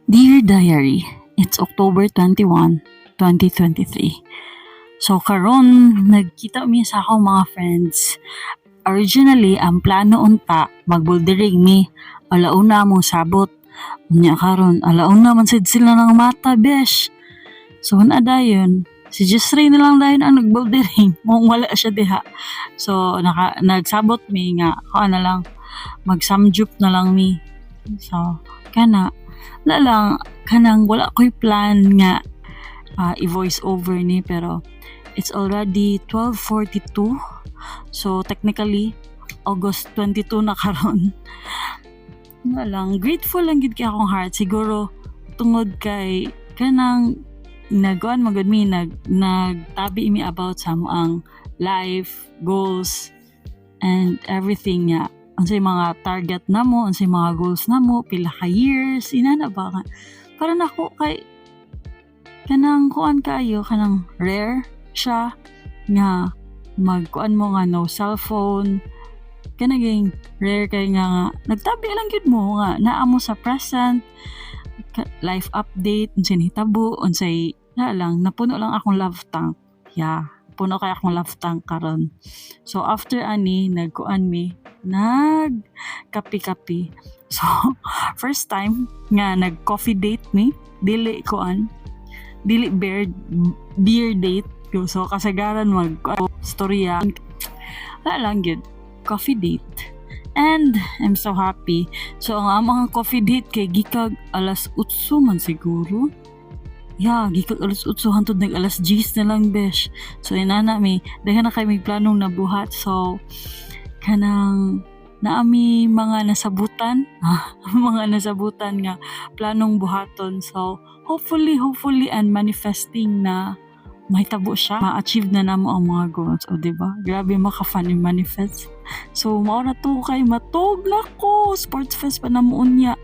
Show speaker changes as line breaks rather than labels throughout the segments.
Dear Diary, it's October 21, 2023. So karon nagkita mi sa akong mga friends. Originally, ang plano unta magbouldering mi. Alauna mong sabot. Unya karon, alauna man sad sila ng mata, besh. So na dayon, si Jessray na lang dayon ang nagbouldering. Mong wala siya diha. So nagsabot mi nga, ako na lang magsamjup na lang mi. So kana lang kanang wala ko'y plan nga i-voice over ni, pero it's already 12:42. So technically August 22 na karon. Nga lang, grateful lang gid kay akong heart siguro tungod kay kanang nagkuan magud mi nagtabi mi about sa ang life goals and everything nga. Unsay mga target namo, unsay mga goals namo, pila ka years, inana ba ka? Para nako kay kanang kuan kayo, kanang rare siya nga magkuan mo nga no cellphone. Kanaging rare kay nga nagtabi lang gyud mo nga naa mo sa present, life update, unsay nahitabo, unsay lang napuno lang akong love tank. Yeah, puno kay akong love tank karon. So after ani nagkuan mi nagkapi-kapi. So first time nga nag-coffee date mi, dili beer date. So kasagaran storya wala lang yun, coffee date. And I'm so happy. So ang mga coffee date kay gikag alas 8 man siguro. Yeah, gikag alas 8 hantod nag alas 10 na lang, besh. So inana mi daghan na kay may planong nabuhat. So kanang naami mga nasabutan mga nasabutan nga planong buhaton. So hopefully and manifesting na mahitabo siya, ma-achieve na namo ang mga goals. O diba, grabe maka-fun yung manifest. So mao na to kay matog na ko, sports fest pa namuon niya.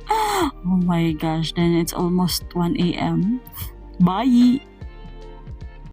Oh my gosh, then it's almost 1 a.m. Bye.